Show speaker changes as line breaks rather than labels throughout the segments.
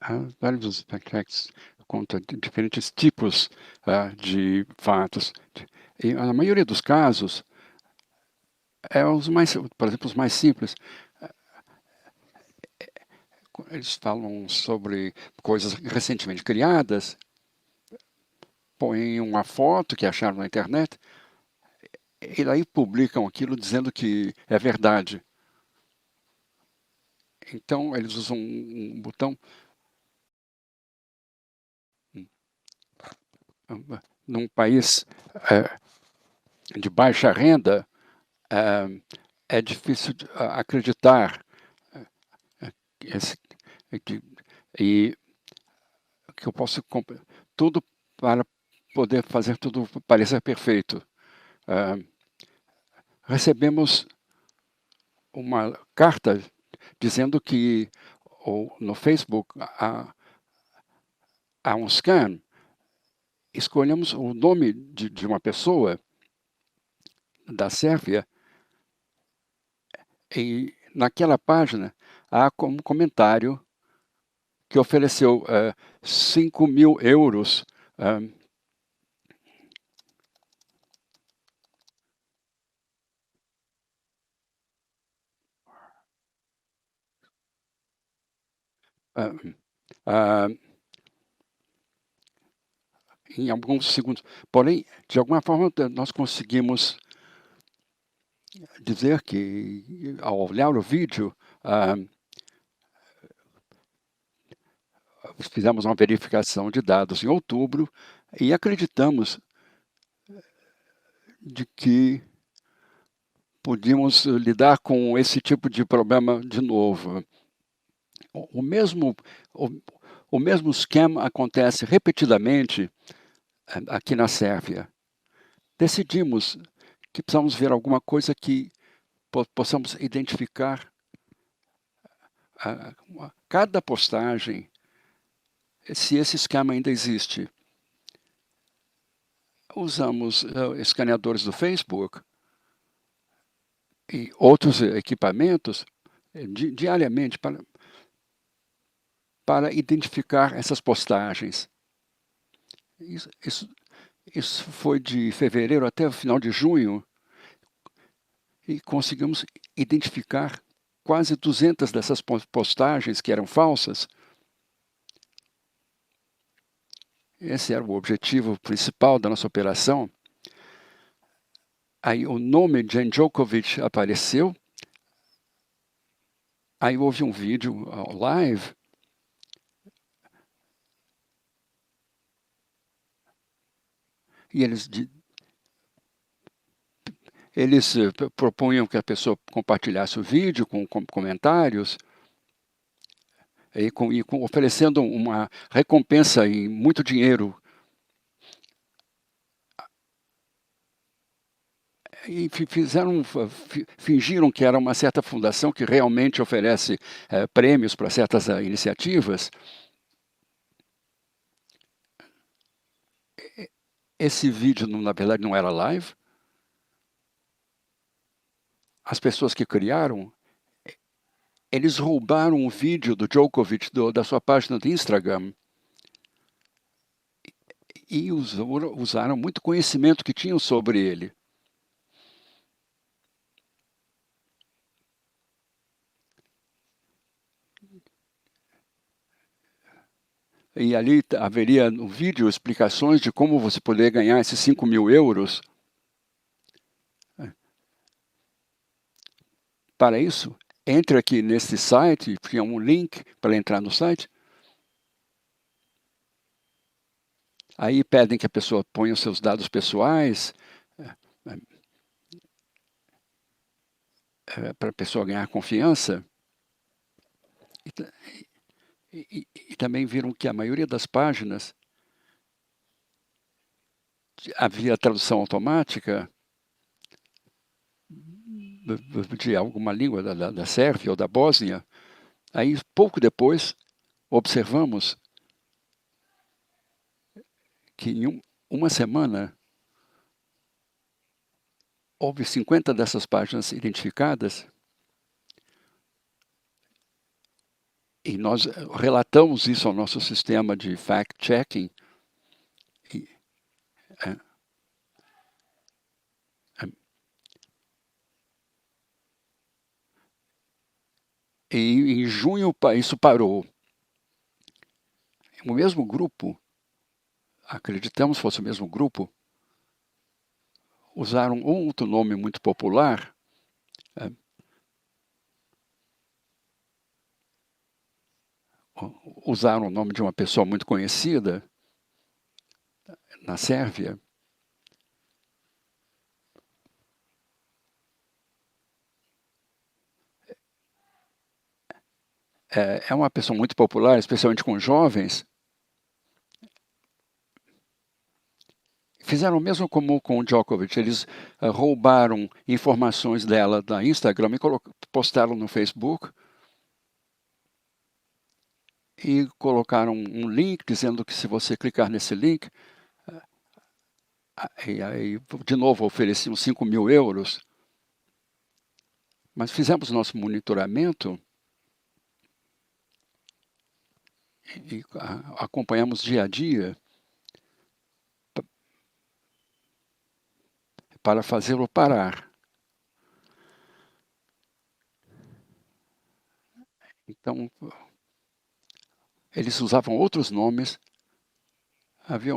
Há vários aspectos contra diferentes tipos, de fatos. E na maioria dos casos, os mais por exemplo, os mais simples, eles falam sobre coisas recentemente criadas, põem uma foto que acharam na internet, e daí publicam aquilo dizendo que é verdade. Então eles usam um botão, num país, de baixa renda, eh, é difícil de acreditar, esse que e que eu posso tudo para poder fazer tudo parecer perfeito. Hã, recebemos uma carta dizendo que no Facebook há um scam. Escolhemos o nome de uma pessoa da Sérvia e naquela página há como comentário que ofereceu, 5.000 euros. hã, hã, hã, em alguns segundos. Porém, de alguma forma, nós conseguimos dizer que, ao olhar o vídeo, ah, fizemos uma verificação de dados em outubro e acreditamos de que podíamos lidar com esse tipo de problema de novo. O mesmo o o mesmo scam acontece repetidamente, aqui na Sérvia. Decidimos que precisamos ver alguma coisa que possamos identificar, cada postagem, se esse esquema ainda existe. Usamos, escaneadores do Facebook e outros equipamentos, diariamente para identificar essas postagens. Isso isso isso foi de fevereiro até o final de junho, e conseguimos identificar quase 200 dessas postagens que eram falsas. Esse era o objetivo principal da nossa operação. Aí o nome Jan Djokovic apareceu, aí houve um vídeo live, e eles propunham que a pessoa compartilhasse o vídeo com comentários, oferecendo uma recompensa em muito dinheiro. E fingiram que era uma certa fundação que realmente oferece prêmios para certas iniciativas. Esse vídeo, na verdade, não era live. As pessoas que criaram, eles roubaram o vídeo do Djokovic da sua página do Instagram e usaram muito conhecimento que tinham sobre ele. E ali haveria no vídeo explicações de como você poderia ganhar esses 5.000 euros. Para isso, entre aqui nesse site, tinha um link para entrar no site. Aí pedem que a pessoa ponha os seus dados pessoais, para a pessoa ganhar confiança. E também viram que a maioria das páginas havia tradução automática de alguma língua da Sérvia ou da Bósnia. Aí, pouco depois, observamos que em uma semana houve 50 dessas páginas identificadas. E nós relatamos isso ao nosso sistema de fact-checking. E, é, é, e em junho isso parou. O mesmo grupo, acreditamos fosse o mesmo grupo, usaram um outro nome muito popular, é, usaram o nome de uma pessoa muito conhecida na Sérvia. É uma pessoa muito popular, especialmente com jovens. Fizeram o mesmo como com o Djokovic, eles roubaram informações dela da Instagram e postaram no Facebook e colocaram um link dizendo que se você clicar nesse link, e aí de novo ofereciam 5.000 euros. Mas fizemos nosso monitoramento e acompanhamos dia a dia para fazê-lo parar. Então, eles usavam outros nomes. Havia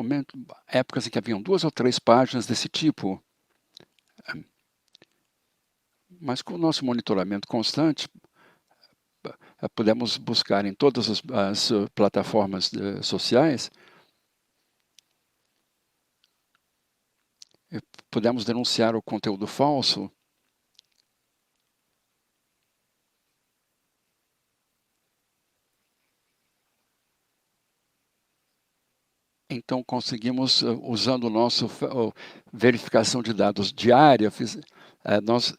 épocas em que haviam 2 ou 3 páginas desse tipo. Mas com o nosso monitoramento constante, pudemos buscar em todas as plataformas sociais e pudemos denunciar o conteúdo falso. Então conseguimos, usando o nosso verificação de dados diária, nós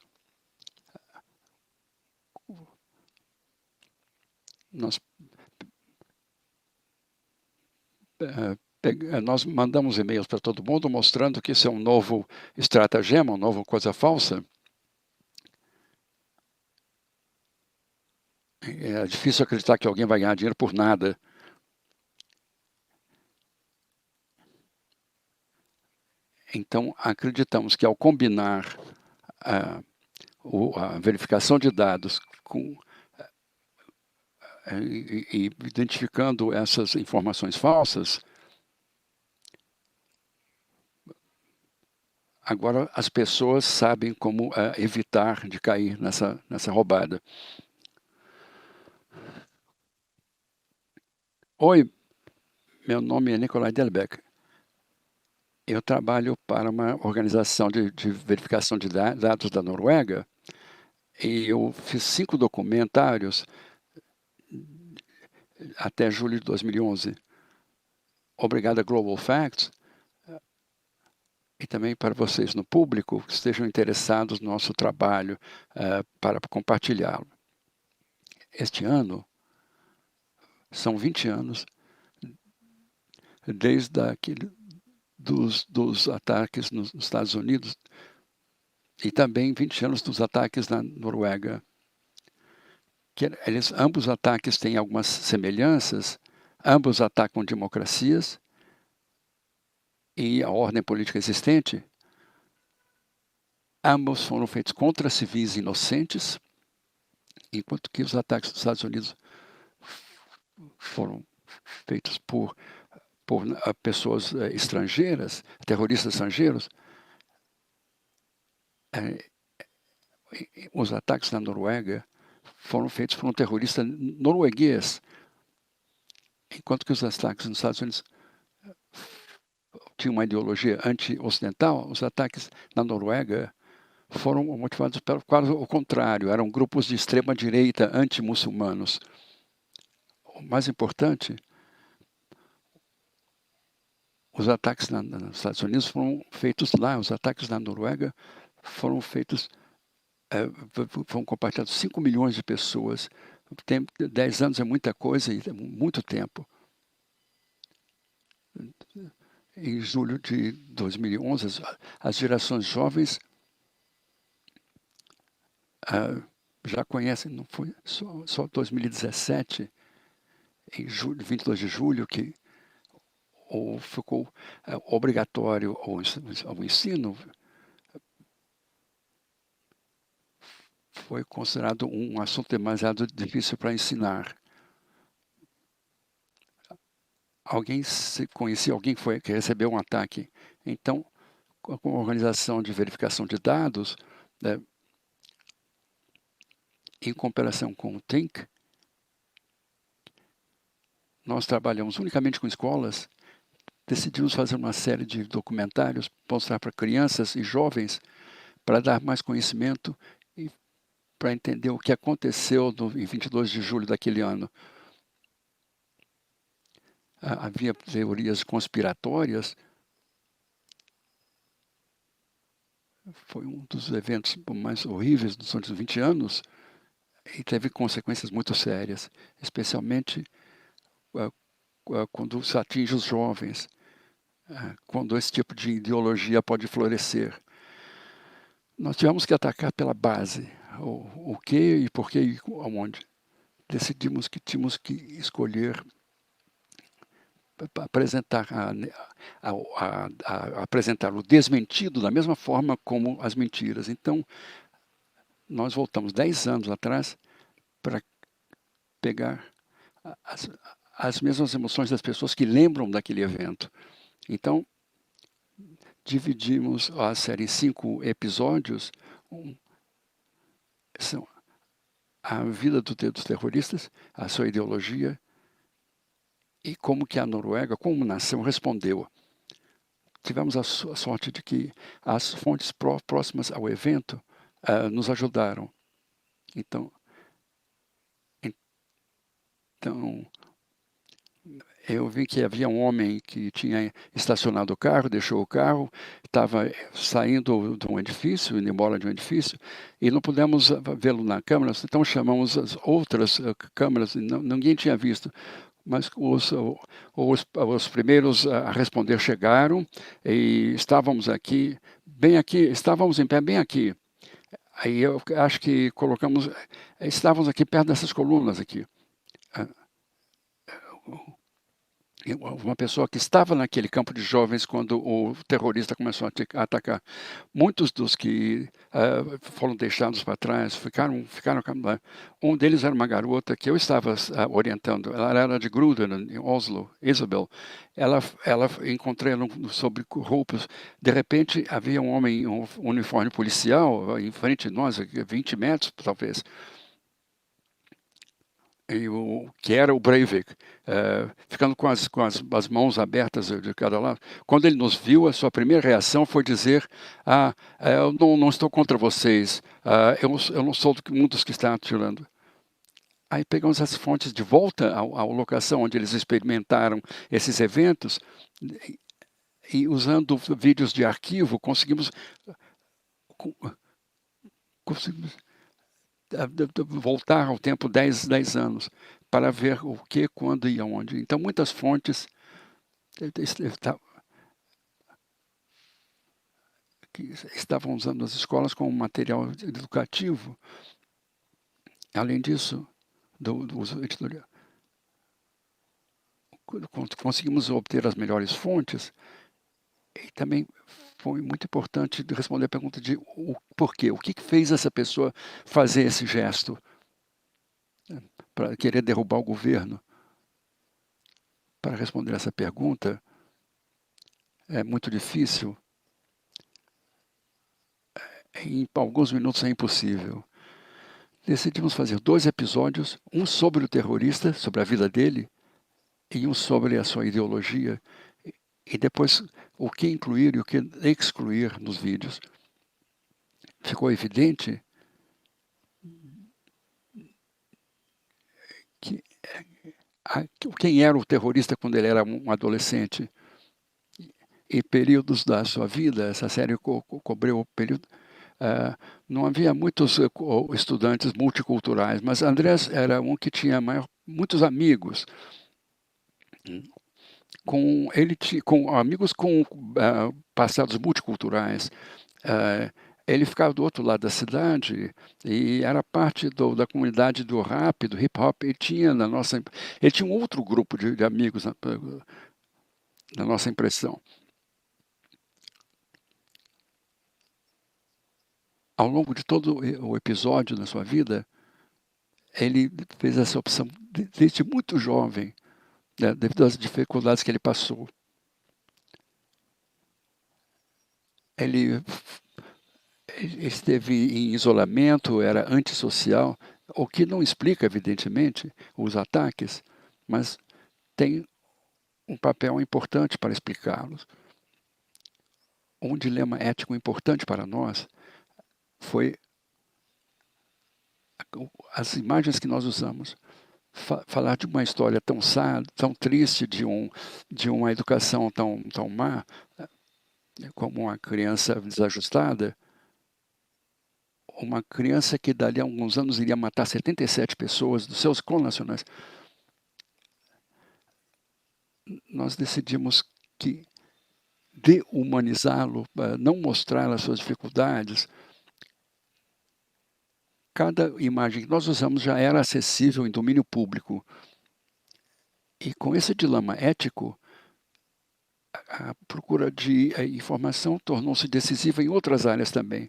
nós mandamos e-mails para todo mundo mostrando que isso é um novo estratagema, uma nova coisa falsa. É difícil acreditar que alguém vai ganhar dinheiro por nada. Então, acreditamos que ao combinar a verificação de dados com, e identificando essas informações falsas, agora as pessoas sabem como evitar de cair nessa roubada. Oi, meu nome é Nicolai Delbeck. Eu trabalho para uma organização de verificação de dados da Noruega e eu fiz 5 documentários até julho de 2011. Obrigado a Global Facts e também para vocês no público que estejam interessados no nosso trabalho para compartilhá-lo. Este ano são 20 anos desde dos ataques nos Estados Unidos e também 20 anos dos ataques na Noruega. Ambos os ataques têm algumas semelhanças, ambos atacam democracias e a ordem política existente. Ambos foram feitos contra civis inocentes, enquanto que os ataques dos Estados Unidos foram feitos por pessoas estrangeiras, terroristas estrangeiros. Os ataques na Noruega foram feitos por um terrorista norueguês, enquanto que os ataques nos Estados Unidos tinham uma ideologia anti-ocidental. Os ataques na Noruega foram motivados pelo quase o contrário, eram grupos de extrema-direita anti-muçulmanos. O mais importante, os ataques nos Estados Unidos foram feitos lá, os ataques na Noruega foram feitos, foram compartilhados 5 milhões de pessoas. 10 anos é muita coisa e é muito tempo. Em julho de 2011, as gerações jovens já conhecem, não foi só 2017, em 22 de julho, que ficou obrigatório o ensino, foi considerado um assunto demasiado difícil para ensinar. Alguém conhecia alguém que recebeu um ataque. Então, com a organização de verificação de dados, né, em comparação com o Think, nós trabalhamos unicamente com escolas, decidimos fazer uma série de documentários, mostrar para crianças e jovens, para dar mais conhecimento e para entender o que aconteceu em 22 de julho daquele ano. Havia teorias conspiratórias. Foi um dos eventos mais horríveis dos últimos 20 anos e teve consequências muito sérias, especialmente quando se atinge os jovens, quando esse tipo de ideologia pode florescer. Nós tivemos que atacar pela base, o que e por que e aonde. Decidimos que tínhamos que escolher apresentar, apresentar o desmentido da mesma forma como as mentiras. Então, nós voltamos 10 anos atrás para pegar as mesmas emoções das pessoas que lembram daquele evento. Então, dividimos a série em 5 episódios. São a vida dos terroristas, a sua ideologia e como que a Noruega, como nação, respondeu. Tivemos a sorte de que as fontes próximas ao evento nos ajudaram. Então, eu vi que havia um homem que tinha estacionado o carro, deixou o carro, estava saindo de um edifício, indo embora de um edifício, e não pudemos vê-lo na câmera, então chamamos as outras câmeras, e ninguém tinha visto. Mas os primeiros a responder chegaram, e estávamos estávamos em pé bem aqui. Aí eu acho que estávamos aqui perto dessas colunas aqui. Uma pessoa que estava naquele campo de jovens quando o terrorista começou a atacar. Muitos dos que foram deixados para trás ficaram lá. Um deles era uma garota que eu estava orientando. Ela era de Gruden, em Oslo, Isabel. Ela encontrei ela sobre roupas. De repente, havia um homem em um uniforme policial em frente de nós, 20 metros talvez. Que era o Breivik, ficando com as mãos abertas de cada lado. Quando ele nos viu, a sua primeira reação foi dizer: eu não estou contra vocês, eu não sou um dos que está atirando. Aí pegamos as fontes de volta à locação onde eles experimentaram esses eventos e usando vídeos de arquivo, conseguimos voltar ao tempo 10 anos para ver o que, quando e aonde. Então, muitas fontes que estavam usando as escolas como material educativo. Além disso, do uso editorial, conseguimos obter as melhores fontes e também foi muito importante responder a pergunta de o porquê, o que fez essa pessoa fazer esse gesto para querer derrubar o governo. Para responder essa pergunta é muito difícil. Em alguns minutos é impossível. Decidimos fazer 2 episódios, um sobre o terrorista, sobre a vida dele, e um sobre a sua ideologia, e depois o que incluir e o que excluir nos vídeos. Ficou evidente que quem era o terrorista quando ele era um adolescente. E períodos da sua vida, essa série cobriu o período. Não havia muitos estudantes multiculturais, mas Andrés era um que tinha muitos amigos. Com amigos com passados multiculturais. ele ficava do outro lado da cidade e era parte da comunidade do rap, do hip hop. Ele tinha um outro grupo de amigos na nossa impressão. Ao longo de todo o episódio na sua vida, ele fez essa opção desde muito jovem, né, devido às dificuldades que ele passou. Ele esteve em isolamento, era antissocial, o que não explica, evidentemente, os ataques, mas tem um papel importante para explicá-los. Um dilema ético importante para nós foi as imagens que nós usamos. Falar de uma história tão triste, de uma educação tão má, como uma criança desajustada, uma criança que dali a alguns anos iria matar 77 pessoas dos seus connacionais. Nós decidimos que de-humanizá-lo, não mostrar as suas dificuldades. Cada imagem que nós usamos já era acessível em domínio público. E com esse dilema ético, a procura de informação tornou-se decisiva em outras áreas também.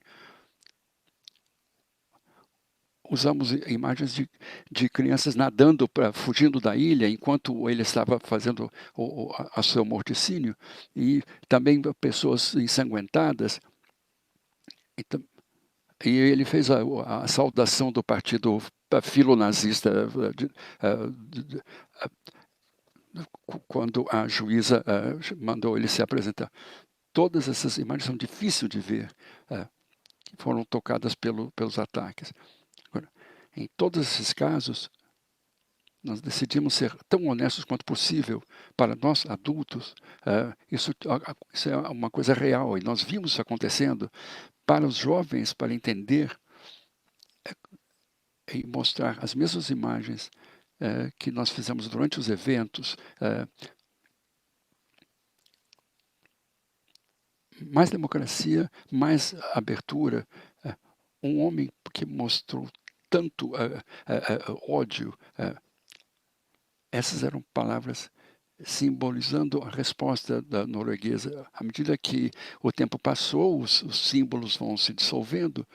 Usamos imagens de crianças nadando, fugindo da ilha, enquanto ele estava fazendo o seu morticínio, e também pessoas ensanguentadas. E ele fez a saudação do partido filonazista quando a juíza mandou ele se apresentar. Todas essas imagens são difíceis de ver, foram tocadas pelos ataques. Agora, em todos esses casos, nós decidimos ser tão honestos quanto possível para nós, adultos. Isso é uma coisa real, e nós vimos isso acontecendo. Para os jovens, para entender e mostrar as mesmas imagens que nós fizemos durante os eventos, mais democracia, mais abertura. Um homem que mostrou tanto ódio. Essas eram palavras simbolizando a resposta da norueguesa. À medida que o tempo passou, os símbolos vão se dissolvendo.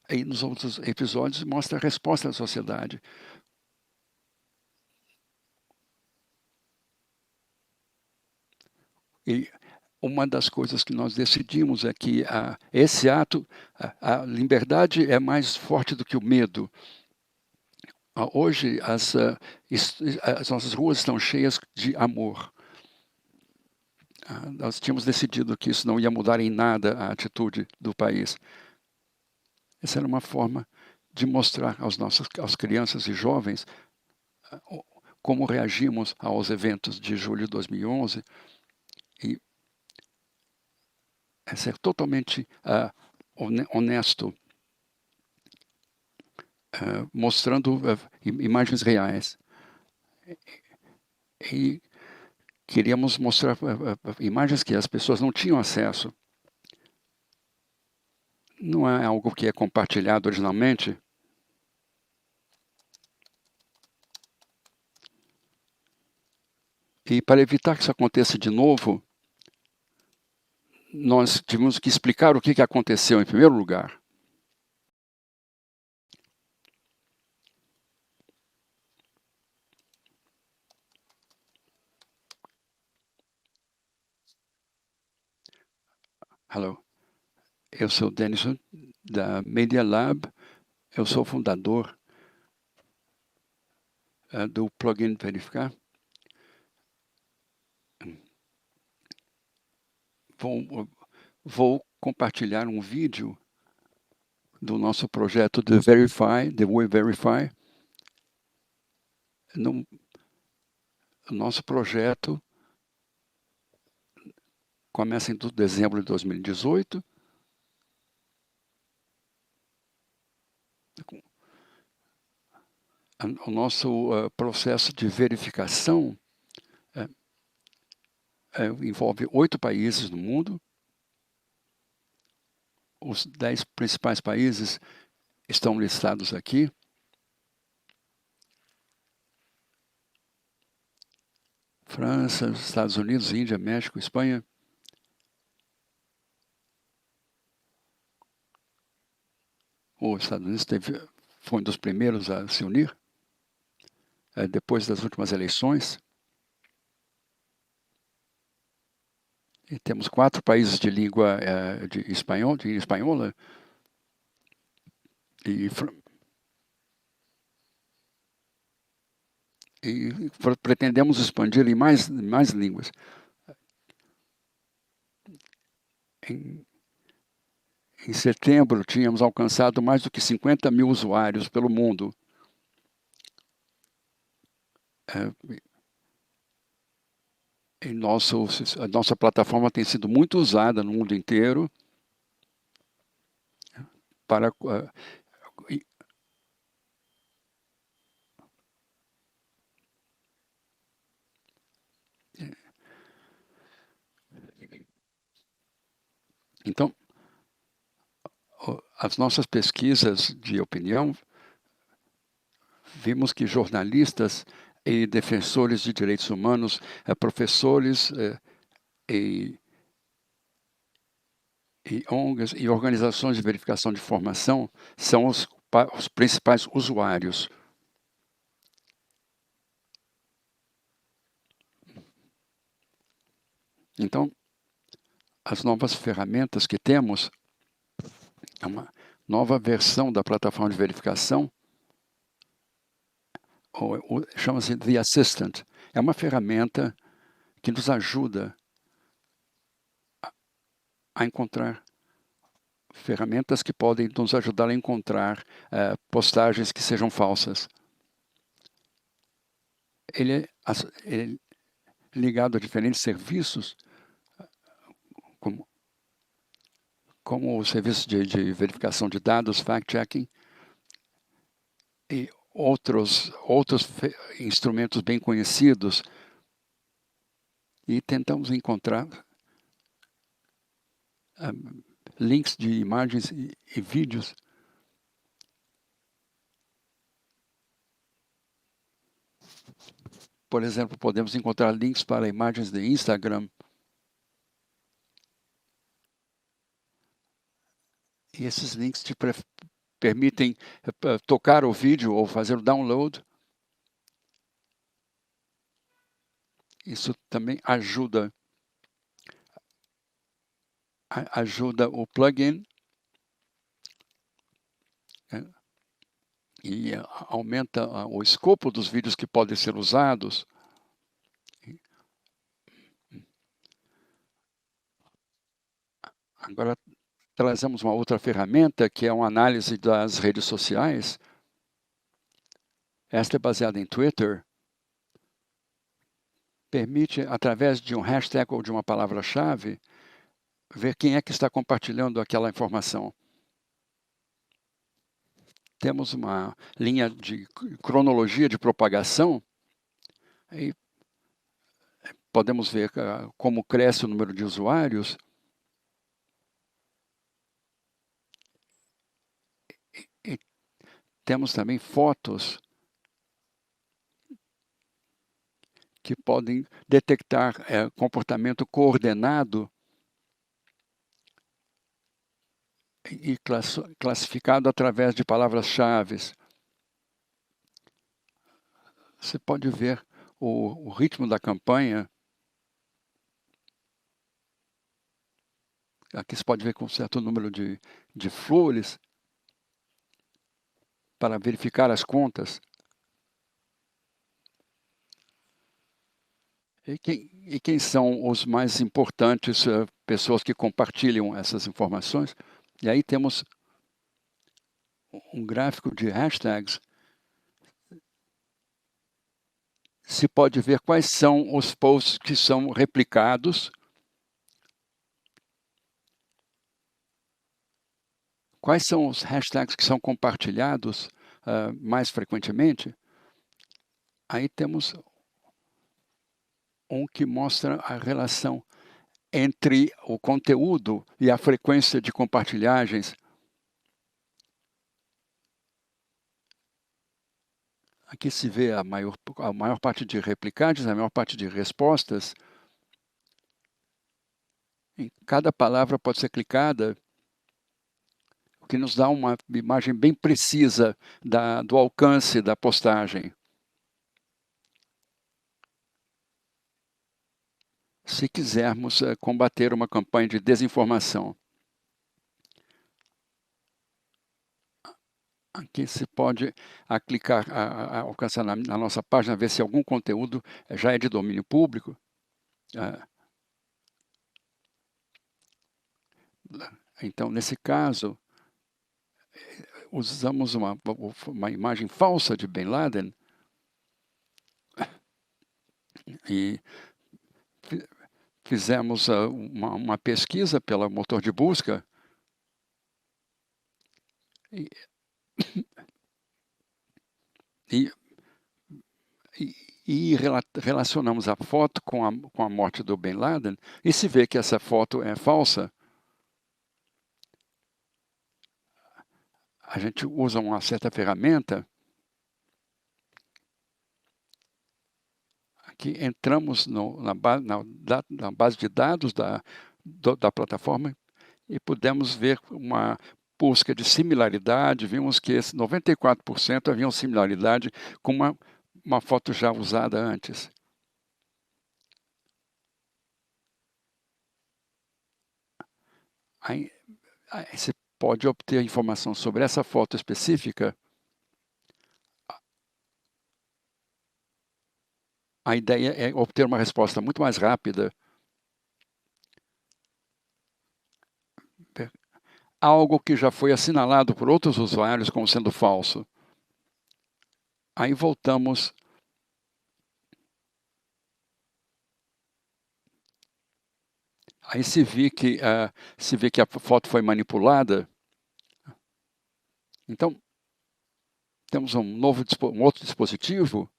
E nos outros episódios mostra a resposta da sociedade. E uma das coisas que nós decidimos é que esse ato, a liberdade é mais forte do que o medo. Hoje as nossas ruas estão cheias de amor. Nós tínhamos decidido que isso não ia mudar em nada a atitude do país. Essa era uma forma de mostrar às crianças e jovens como reagimos aos eventos de julho de 2011 e ser totalmente honesto, mostrando imagens reais. E queríamos mostrar imagens que as pessoas não tinham acesso. Não é algo que é compartilhado originalmente. E para evitar que isso aconteça de novo, nós tivemos que explicar o que aconteceu em primeiro lugar. Hello. Eu sou o Denison, da Media Lab. Eu sou fundador do Plugin Verificar. Vou compartilhar um vídeo do nosso projeto de Verify, The We Verify. O nosso projeto começa em dezembro de 2018. O nosso processo de verificação envolve 8 países no mundo. Os 10 principais países estão listados aqui. França, Estados Unidos, Índia, México, Espanha. Os Estados Unidos foi um dos primeiros a se unir, depois das últimas eleições. E temos 4 países de língua de espanhola. E pretendemos expandir em mais línguas. Em setembro, tínhamos alcançado mais do que 50 mil usuários pelo mundo. A nossa plataforma tem sido muito usada no mundo inteiro para então, as nossas pesquisas de opinião, vimos que jornalistas e defensores de direitos humanos, professores e ONGs e organizações de verificação de informação são os principais usuários. Então, as novas ferramentas que temos, é uma nova versão da plataforma de verificação, chama-se The Assistant. É uma ferramenta que nos ajuda a encontrar ferramentas que podem nos ajudar a encontrar postagens que sejam falsas. Ele é ligado a diferentes serviços, como o serviço de verificação de dados, fact-checking, e outros instrumentos bem conhecidos, e tentamos encontrar links de imagens e vídeos por exemplo, podemos encontrar links para imagens de Instagram. E esses links te permitem tocar o vídeo ou fazer o download. Isso também ajuda o plugin e aumenta o escopo dos vídeos que podem ser usados. Agora, trazemos uma outra ferramenta, que é uma análise das redes sociais. Esta é baseada em Twitter. Permite, através de um hashtag ou de uma palavra-chave, ver quem é que está compartilhando aquela informação. Temos uma linha de cronologia de propagação e podemos ver como cresce o número de usuários. E temos também fotos que podem detectar comportamento coordenado e classificado através de palavras-chave. Você pode ver o ritmo da campanha. Aqui você pode ver com um certo número de flores para verificar as contas. E quem são os mais importantes pessoas que compartilham essas informações? E aí temos um gráfico de hashtags. Se pode ver quais são os posts que são replicados, quais são os hashtags que são compartilhados mais frequentemente. Aí temos um que mostra a relação entre o conteúdo e a frequência de compartilhagens. Aqui se vê a maior parte de replicantes, a maior parte de respostas. E cada palavra pode ser clicada, o que nos dá uma imagem bem precisa do alcance da postagem. Se quisermos combater uma campanha de desinformação. Aqui se pode clicar, alcançar na nossa página, ver se algum conteúdo já é de domínio público. Então, nesse caso, usamos uma imagem falsa de Bin Laden e fizemos uma pesquisa pelo motor de busca e relacionamos a foto com a morte do Bin Laden, e se vê que essa foto é falsa, a gente usa uma certa ferramenta. Aqui entramos na base de dados da plataforma e pudemos ver uma busca de similaridade. Vimos que 94% haviam similaridade com uma foto já usada antes. Aí você pode obter informação sobre essa foto específica. A ideia é obter uma resposta muito mais rápida. Algo que já foi assinalado por outros usuários como sendo falso. Aí voltamos. Aí se vê que a foto foi manipulada. Então, temos um outro dispositivo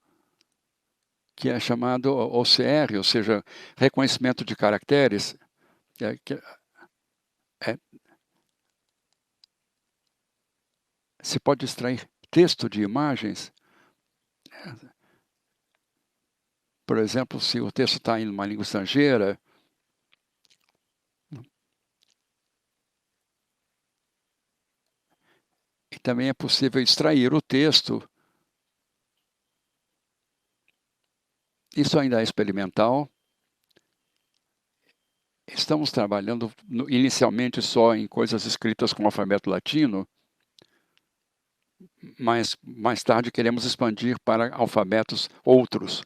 que é chamado OCR, ou seja, reconhecimento de caracteres. Se pode extrair texto de imagens. Por exemplo, se o texto está em uma língua estrangeira, e também é possível extrair o texto. Isso ainda é experimental. Estamos trabalhando inicialmente só em coisas escritas com alfabeto latino, mas mais tarde queremos expandir para alfabetos outros.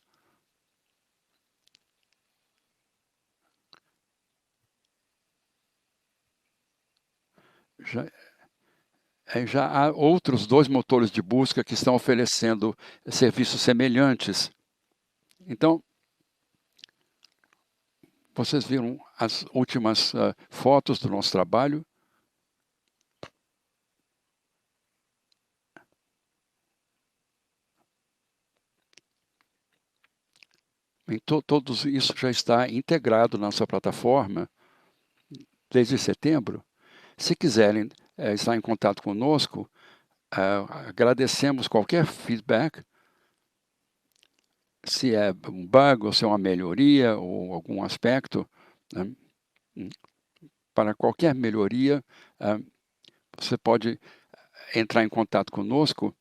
Já há outros 2 motores de busca que estão oferecendo serviços semelhantes. Então, vocês viram as últimas fotos do nosso trabalho. Tudo isso já está integrado na nossa plataforma desde setembro. Se quiserem estar em contato conosco, agradecemos qualquer feedback, se é um bug, ou se é uma melhoria, ou algum aspecto. Né? Para qualquer melhoria, você pode entrar em contato conosco.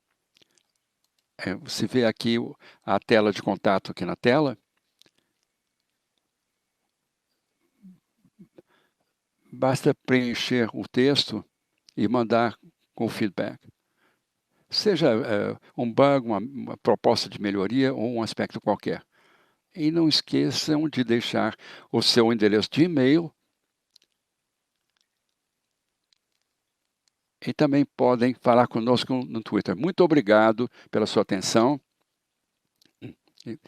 Você vê aqui a tela de contato aqui na tela. Basta preencher o texto e mandar com feedback. Seja um bug, uma proposta de melhoria ou um aspecto qualquer. E não esqueçam de deixar o seu endereço de e-mail. E também podem falar conosco no Twitter. Muito obrigado pela sua atenção.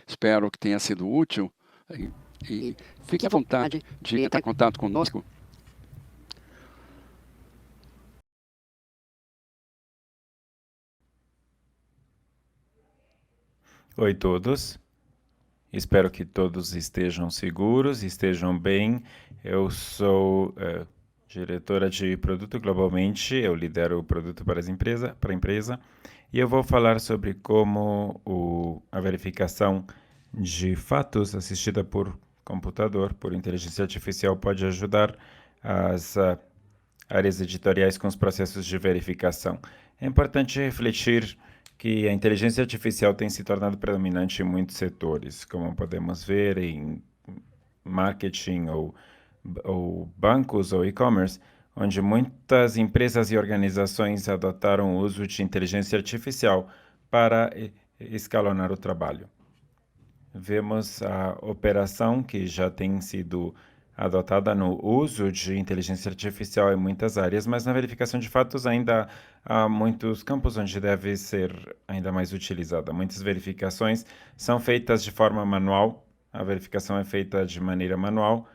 Espero que tenha sido útil. E fique à vontade de entrar em contato conosco.
Oi todos, Espero que todos estejam seguros, estejam bem. Eu sou diretora de produto globalmente, eu lidero o produto para a empresa, e eu vou falar sobre como a verificação de fatos assistida por computador, por inteligência artificial, pode ajudar as áreas editoriais com os processos de verificação. É importante refletir que a inteligência artificial tem se tornado predominante em muitos setores, como podemos ver em marketing ou bancos ou e-commerce, onde muitas empresas e organizações adotaram o uso de inteligência artificial para escalonar o trabalho. Vemos a operação que já tem sido adotada no uso de inteligência artificial em muitas áreas, mas na verificação de fatos ainda há muitos campos onde deve ser ainda mais utilizada. Muitas verificações são feitas de forma manual, a verificação é feita de maneira manual,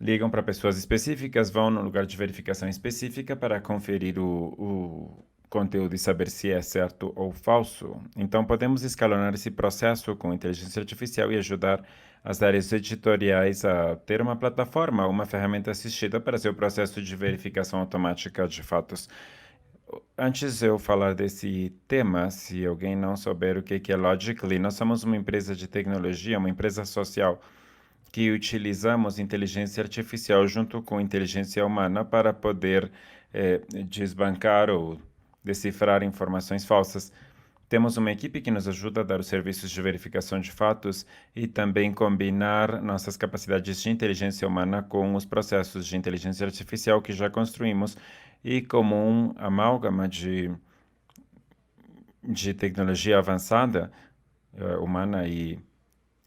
ligam para pessoas específicas, vão no lugar de verificação específica para conferir o conteúdo e saber se é certo ou falso. Então, podemos escalonar esse processo com inteligência artificial e ajudar as áreas editoriais a ter uma plataforma, uma ferramenta assistida para seu processo de verificação automática de fatos. Antes de eu falar desse tema, se alguém não souber o que é Logically, nós somos uma empresa de tecnologia, uma empresa social que utilizamos inteligência artificial junto com inteligência humana para poder desbancar ou decifrar informações falsas. Temos uma equipe que nos ajuda a dar os serviços de verificação de fatos e também combinar nossas capacidades de inteligência humana com os processos de inteligência artificial que já construímos e como um amálgama de tecnologia avançada, humana e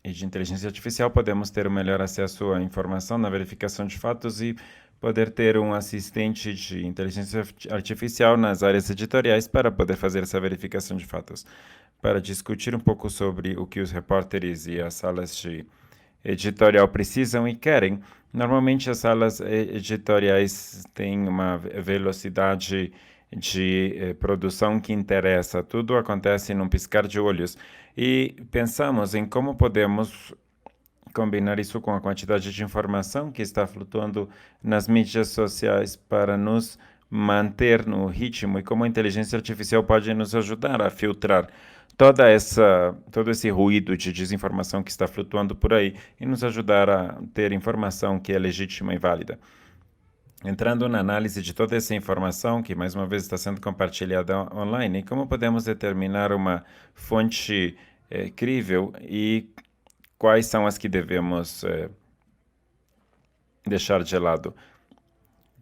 de inteligência artificial, podemos ter o melhor acesso à informação na verificação de fatos e poder ter um assistente de inteligência artificial nas áreas editoriais para poder fazer essa verificação de fatos. Para discutir um pouco sobre o que os repórteres e as salas de editorial precisam e querem, normalmente as salas editoriais têm uma velocidade de produção que interessa. Tudo acontece num piscar de olhos. E pensamos em como podemos combinar isso com a quantidade de informação que está flutuando nas mídias sociais para nos manter no ritmo e como a inteligência artificial pode nos ajudar a filtrar todo esse ruído de desinformação que está flutuando por aí e nos ajudar a ter informação que é legítima e válida. Entrando na análise de toda essa informação que, mais uma vez, está sendo compartilhada online, como podemos determinar uma fonte crível e quais são as que devemos deixar de lado?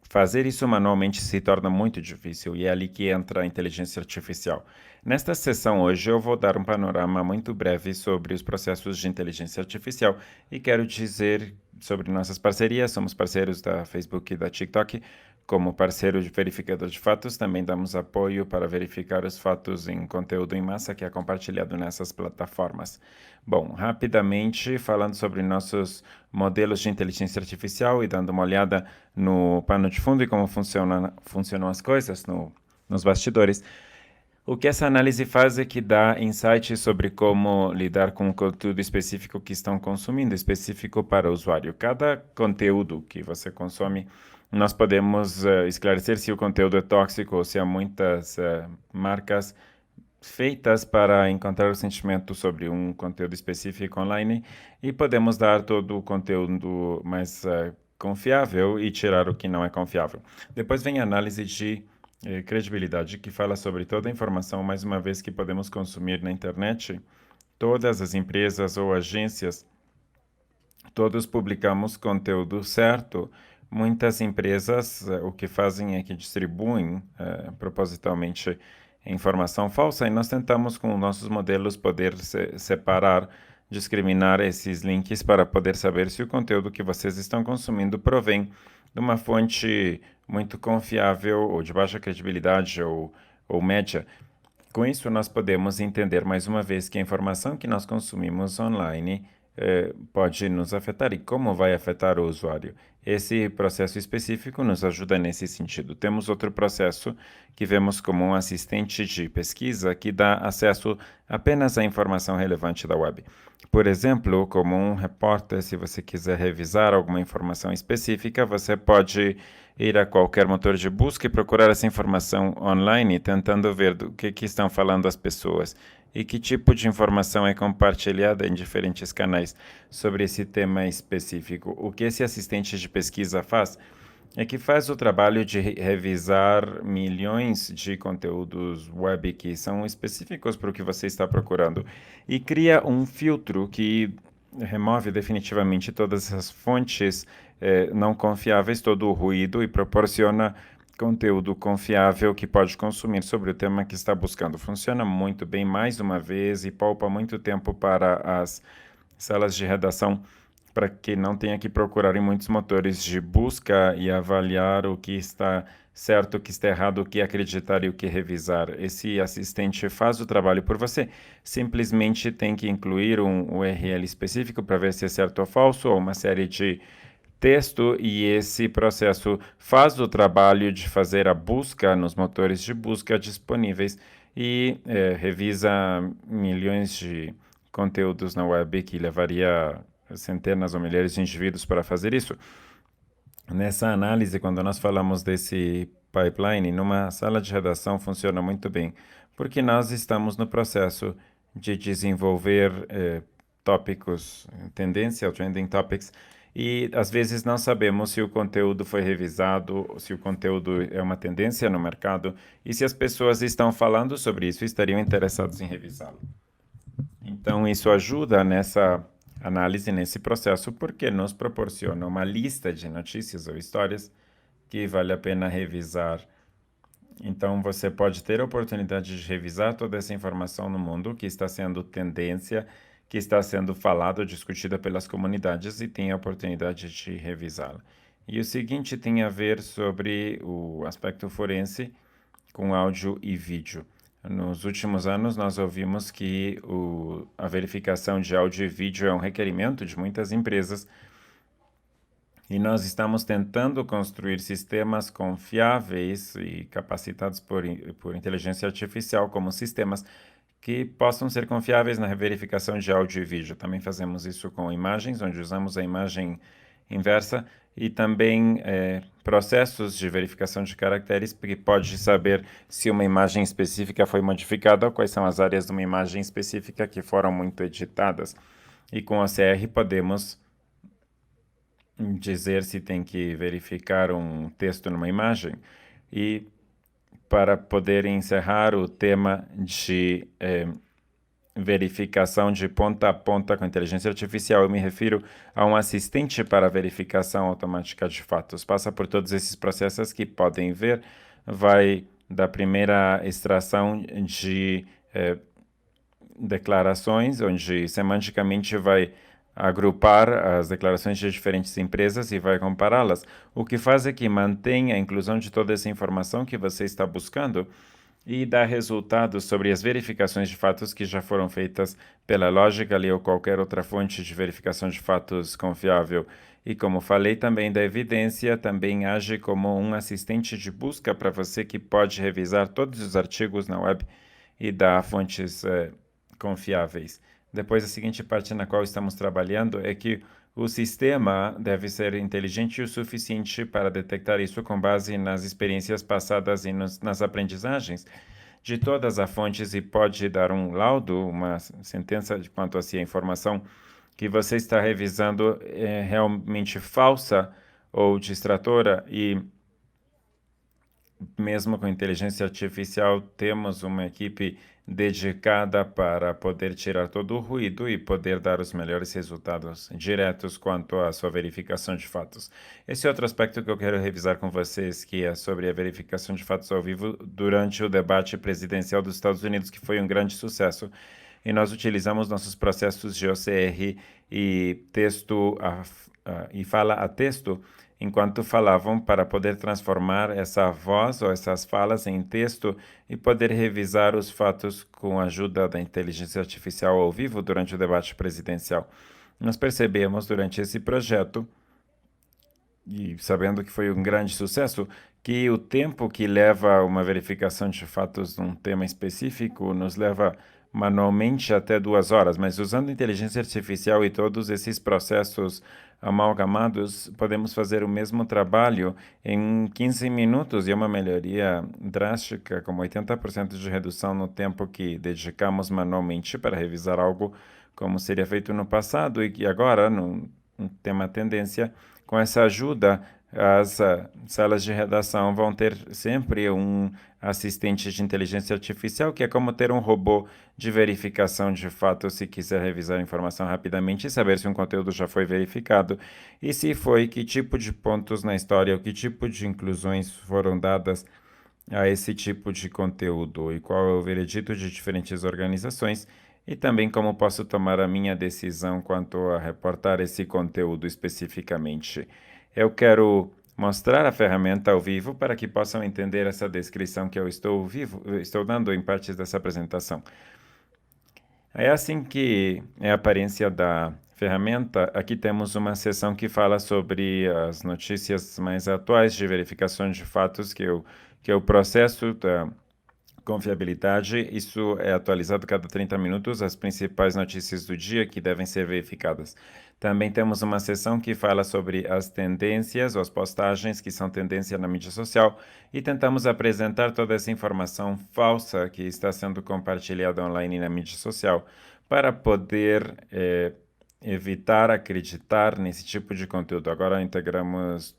Fazer isso manualmente se torna muito difícil e é ali que entra a inteligência artificial. Nesta sessão hoje eu vou dar um panorama muito breve sobre os processos de inteligência artificial e quero dizer sobre nossas parcerias. Somos parceiros da Facebook e da TikTok. Como parceiro de verificador de fatos, também damos apoio para verificar os fatos em conteúdo em massa que é compartilhado nessas plataformas. Bom, rapidamente, falando sobre nossos modelos de inteligência artificial e dando uma olhada no pano de fundo e como funcionam as coisas nos bastidores. O que essa análise faz é que dá insights sobre como lidar com o conteúdo específico que estão consumindo, específico para o usuário. Cada conteúdo que você consome, nós podemos esclarecer se o conteúdo é tóxico ou se há muitas marcas feitas para encontrar o sentimento sobre um conteúdo específico online e podemos dar todo o conteúdo mais confiável e tirar o que não é confiável. Depois vem a análise de credibilidade, que fala sobre toda a informação, mais uma vez, que podemos consumir na internet. Todas as empresas ou agências, todos publicamos conteúdo certo. Muitas empresas o que fazem é que distribuem propositalmente informação falsa e nós tentamos com nossos modelos poder separar, discriminar esses links para poder saber se o conteúdo que vocês estão consumindo provém de uma fonte muito confiável ou de baixa credibilidade ou média. Com isso, nós podemos entender mais uma vez que a informação que nós consumimos online pode nos afetar e como vai afetar o usuário. Esse processo específico nos ajuda nesse sentido. Temos outro processo que vemos como um assistente de pesquisa que dá acesso apenas à informação relevante da web. Por exemplo, como um repórter, se você quiser revisar alguma informação específica, você pode ir a qualquer motor de busca e procurar essa informação online, tentando ver do que estão falando as pessoas e que tipo de informação é compartilhada em diferentes canais sobre esse tema específico. O que esse assistente de pesquisa faz é que faz o trabalho de revisar milhões de conteúdos web que são específicos para o que você está procurando e cria um filtro que remove definitivamente todas as fontes não confiáveis, todo o ruído e proporciona conteúdo confiável que pode consumir sobre o tema que está buscando. Funciona muito bem, mais uma vez, e poupa muito tempo para as salas de redação, para que não tenha que procurar em muitos motores de busca e avaliar o que está certo, o que está errado, o que acreditar e o que revisar. Esse assistente faz o trabalho por você. Simplesmente tem que incluir um URL específico para ver se é certo ou falso, ou uma série de texto, e esse processo faz o trabalho de fazer a busca nos motores de busca disponíveis e revisa milhões de conteúdos na web que levaria centenas ou milhares de indivíduos para fazer isso. Nessa análise, quando nós falamos desse pipeline, numa sala de redação funciona muito bem, porque nós estamos no processo de desenvolver tópicos, tendência, ou trending topics, e às vezes não sabemos se o conteúdo foi revisado, se o conteúdo é uma tendência no mercado, e se as pessoas estão falando sobre isso, estariam interessados em revisá-lo. Então, isso ajuda nessa análise, nesse processo, porque nos proporciona uma lista de notícias ou histórias que vale a pena revisar. Então, você pode ter a oportunidade de revisar toda essa informação no mundo que está sendo tendência, que está sendo falada ou discutida pelas comunidades, e tem a oportunidade de revisá-la. E o seguinte tem a ver sobre o aspecto forense com áudio e vídeo. Nos últimos anos, nós ouvimos que a verificação de áudio e vídeo é um requerimento de muitas empresas, e nós estamos tentando construir sistemas confiáveis e capacitados por inteligência artificial como sistemas que possam ser confiáveis na verificação de áudio e vídeo. Também fazemos isso com imagens, onde usamos a imagem inversa, e também processos de verificação de caracteres, que pode saber se uma imagem específica foi modificada ou quais são as áreas de uma imagem específica que foram muito editadas. E com OCR podemos dizer se tem que verificar um texto numa imagem. E para poder encerrar o tema de verificação de ponta a ponta com inteligência artificial, eu me refiro a um assistente para verificação automática de fatos. Passa por todos esses processos que podem ver, vai da primeira extração de declarações, onde semanticamente vai agrupar as declarações de diferentes empresas e vai compará-las. O que faz é que mantém a inclusão de toda essa informação que você está buscando e dá resultados sobre as verificações de fatos que já foram feitas pela Logical.ly ou qualquer outra fonte de verificação de fatos confiável. E como falei, também da evidência, também age como um assistente de busca para você que pode revisar todos os artigos na web e dar fontes confiáveis. Depois, a seguinte parte na qual estamos trabalhando é que o sistema deve ser inteligente o suficiente para detectar isso com base nas experiências passadas e nas aprendizagens de todas as fontes, e pode dar um laudo, uma sentença de quanto a se a informação que você está revisando é realmente falsa ou distratora. E mesmo com inteligência artificial, temos uma equipe dedicada para poder tirar todo o ruído e poder dar os melhores resultados diretos quanto à sua verificação de fatos. Esse é outro aspecto que eu quero revisar com vocês, que é sobre a verificação de fatos ao vivo durante o debate presidencial dos Estados Unidos, que foi um grande sucesso. E nós utilizamos nossos processos de OCR e texto e fala a texto enquanto falavam, para poder transformar essa voz ou essas falas em texto e poder revisar os fatos com a ajuda da inteligência artificial ao vivo durante o debate presidencial. Nós percebemos durante esse projeto, e sabendo que foi um grande sucesso, que o tempo que leva uma verificação de fatos num tema específico nos leva manualmente até 2 horas, mas usando inteligência artificial e todos esses processos amalgamados, podemos fazer o mesmo trabalho em 15 minutos e é uma melhoria drástica, como 80% de redução no tempo que dedicamos manualmente para revisar algo como seria feito no passado e que agora, tem uma tendência, com essa ajuda, as salas de redação vão ter sempre um assistente de inteligência artificial, que é como ter um robô de verificação de fato, se quiser revisar a informação rapidamente e saber se um conteúdo já foi verificado e se foi, que tipo de pontos na história, ou que tipo de inclusões foram dadas a esse tipo de conteúdo e qual é o veredito de diferentes organizações e também como posso tomar a minha decisão quanto a reportar esse conteúdo especificamente. Eu quero mostrar a ferramenta ao vivo para que possam entender essa descrição que eu estou dando em partes dessa apresentação. É assim que é a aparência da ferramenta. Aqui temos uma seção que fala sobre as notícias mais atuais de verificação de fatos, que é o processo da confiabilidade. Isso é atualizado cada 30 minutos, as principais notícias do dia que devem ser verificadas. Também temos uma seção que fala sobre as tendências, ou as postagens que são tendência na mídia social, e tentamos apresentar toda essa informação falsa que está sendo compartilhada online na mídia social, para poder evitar acreditar nesse tipo de conteúdo. Agora integramos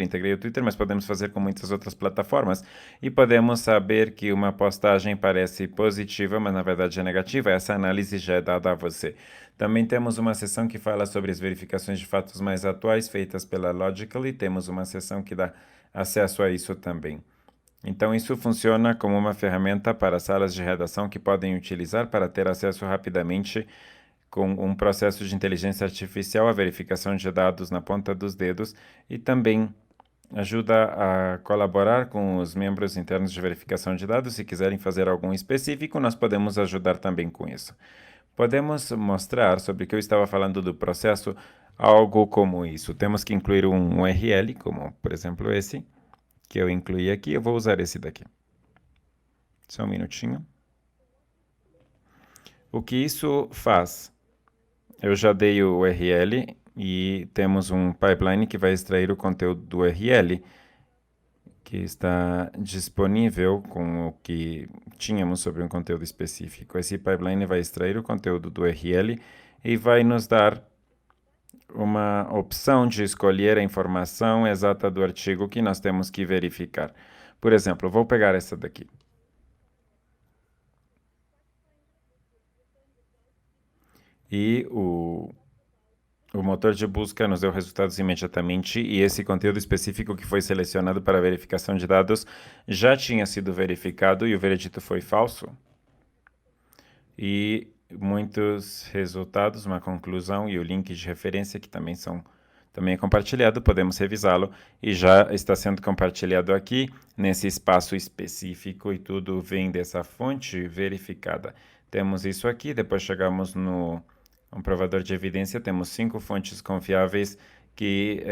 integrei o Twitter, mas podemos fazer com muitas outras plataformas e podemos saber que uma postagem parece positiva, mas na verdade é negativa. Essa análise já é dada a você. Também temos uma seção que fala sobre as verificações de fatos mais atuais feitas pela Logically. Temos uma seção que dá acesso a isso também. Então, isso funciona como uma ferramenta para salas de redação que podem utilizar para ter acesso rapidamente com um processo de inteligência artificial, a verificação de dados na ponta dos dedos e também ajuda a colaborar com os membros internos de verificação de dados. Se quiserem fazer algum específico, nós podemos ajudar também com isso. Podemos mostrar sobre o que eu estava falando do processo, algo como isso. Temos que incluir um URL, como por exemplo esse, que eu incluí aqui. Eu vou usar esse daqui. Só um minutinho. O que isso faz? Eu já dei o URL e temos um pipeline que vai extrair o conteúdo do URL, que está disponível com o que tínhamos sobre um conteúdo específico. Esse pipeline vai extrair o conteúdo do URL e vai nos dar uma opção de escolher a informação exata do artigo que nós temos que verificar. Por exemplo, vou pegar essa daqui. E o motor de busca nos deu resultados imediatamente e esse conteúdo específico que foi selecionado para verificação de dados já tinha sido verificado e o veredito foi falso. E muitos resultados, uma conclusão e o link de referência que também é compartilhado, podemos revisá-lo e já está sendo compartilhado aqui nesse espaço específico e tudo vem dessa fonte verificada. Temos isso aqui, depois chegamos no comprovador de evidência, temos 5 fontes confiáveis que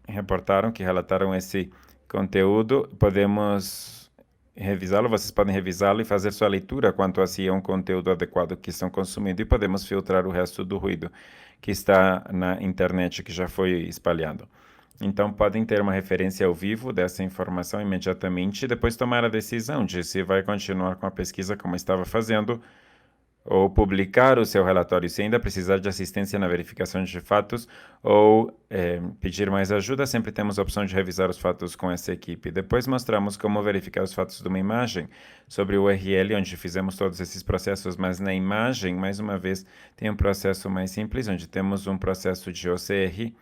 reportaram, que relataram esse conteúdo. Podemos revisá-lo, vocês podem revisá-lo e fazer sua leitura quanto a se é um conteúdo adequado que estão consumindo e podemos filtrar o resto do ruído que está na internet, que já foi espalhado. Então, podem ter uma referência ao vivo dessa informação imediatamente e depois tomar a decisão de se vai continuar com a pesquisa como estava fazendo ou publicar o seu relatório se ainda precisar de assistência na verificação de fatos ou pedir mais ajuda. Sempre temos a opção de revisar os fatos com essa equipe. Depois mostramos como verificar os fatos de uma imagem sobre o URL, onde fizemos todos esses processos, mas na imagem, mais uma vez, tem um processo mais simples, onde temos um processo de OCR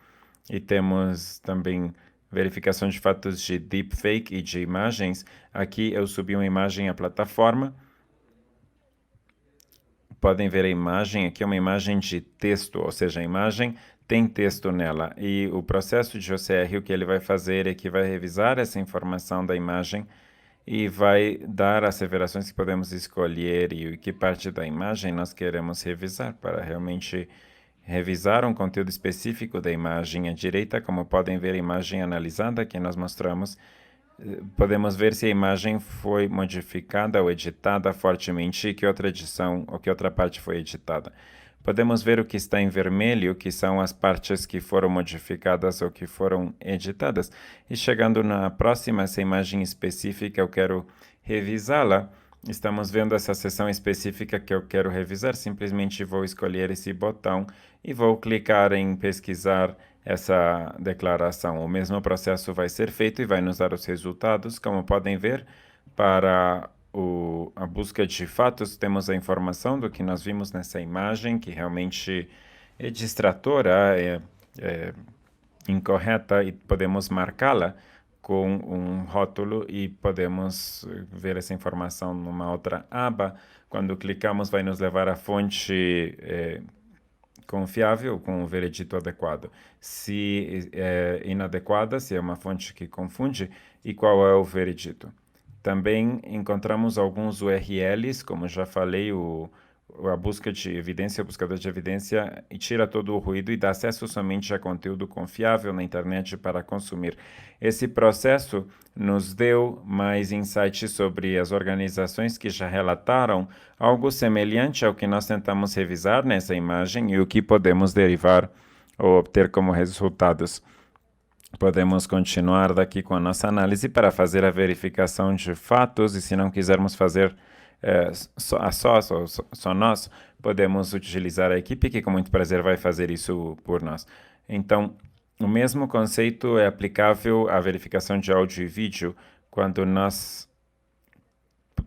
e temos também verificação de fatos de deepfake e de imagens. Aqui eu subi uma imagem à plataforma. Podem ver a imagem, aqui é uma imagem de texto, ou seja, a imagem tem texto nela. E o processo de OCR, o que ele vai fazer é que vai revisar essa informação da imagem e vai dar asseverações que podemos escolher e que parte da imagem nós queremos revisar para realmente revisar um conteúdo específico da imagem à direita. Como podem ver, a imagem analisada que nós mostramos, podemos ver se a imagem foi modificada ou editada fortemente e que outra edição ou que outra parte foi editada. Podemos ver o que está em vermelho, que são as partes que foram modificadas ou que foram editadas. E chegando na próxima, essa imagem específica, eu quero revisá-la. Estamos vendo essa seção específica que eu quero revisar. Simplesmente vou escolher esse botão e vou clicar em pesquisar essa declaração. O mesmo processo vai ser feito e vai nos dar os resultados. Como podem ver, para a busca de fatos, temos a informação do que nós vimos nessa imagem, que realmente é distratora, é incorreta, e podemos marcá-la com um rótulo e podemos ver essa informação numa outra aba. Quando clicamos, vai nos levar à fonte confiável, com o veredito adequado. Se é inadequada, se é uma fonte que confunde, e qual é o veredito. Também encontramos alguns URLs, como já falei, a busca de evidência, o buscador de evidência, e tira todo o ruído e dá acesso somente a conteúdo confiável na internet para consumir. Esse processo nos deu mais insights sobre as organizações que já relataram algo semelhante ao que nós tentamos revisar nessa imagem e o que podemos derivar ou obter como resultados. Podemos continuar daqui com a nossa análise para fazer a verificação de fatos, e se não quisermos fazer só nós, podemos utilizar a equipe que com muito prazer vai fazer isso por nós. Então, o mesmo conceito é aplicável à verificação de áudio e vídeo, quando nós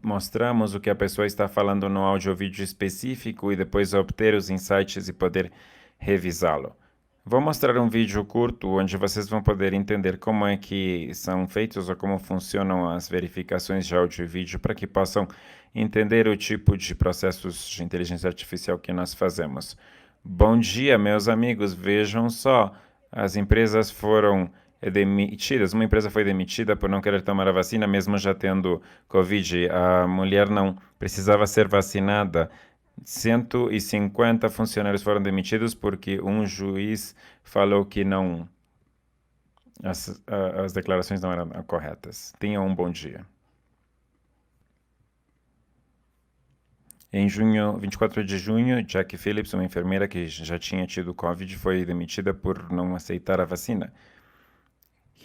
mostramos o que a pessoa está falando no áudio ou vídeo específico e depois obter os insights e poder revisá-lo. Vou mostrar um vídeo curto onde vocês vão poder entender como é que são feitos ou como funcionam as verificações de áudio e vídeo para que possam entender o tipo de processos de inteligência artificial que nós fazemos. Bom dia, meus amigos. Vejam só, as empresas foram demitidas. Uma empresa foi demitida por não querer tomar a vacina, mesmo já tendo Covid. A mulher não precisava ser vacinada. 150 funcionários foram demitidos porque um juiz falou que não, as declarações não eram corretas. Tenham um bom dia. Em 24 de junho, Jackie Phillips, uma enfermeira que já tinha tido Covid, foi demitida por não aceitar a vacina.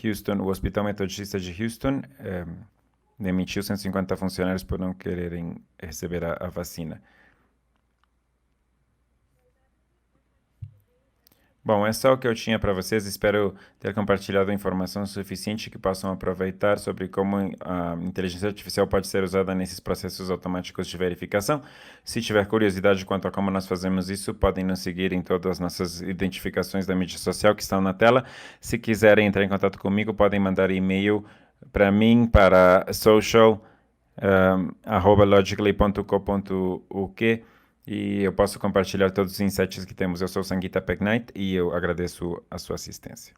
Houston, o Hospital Metodista de Houston demitiu 150 funcionários por não quererem receber a vacina. Bom, é só o que eu tinha para vocês. Espero ter compartilhado informação suficiente que possam aproveitar sobre como a inteligência artificial pode ser usada nesses processos automáticos de verificação. Se tiver curiosidade quanto a como nós fazemos isso, podem nos seguir em todas as nossas identificações da mídia social que estão na tela. Se quiserem entrar em contato comigo, podem mandar e-mail para mim, para social@logically.co.uk. E eu posso compartilhar todos os insights que temos. Eu sou Sangeeta Peknight e eu agradeço a sua assistência.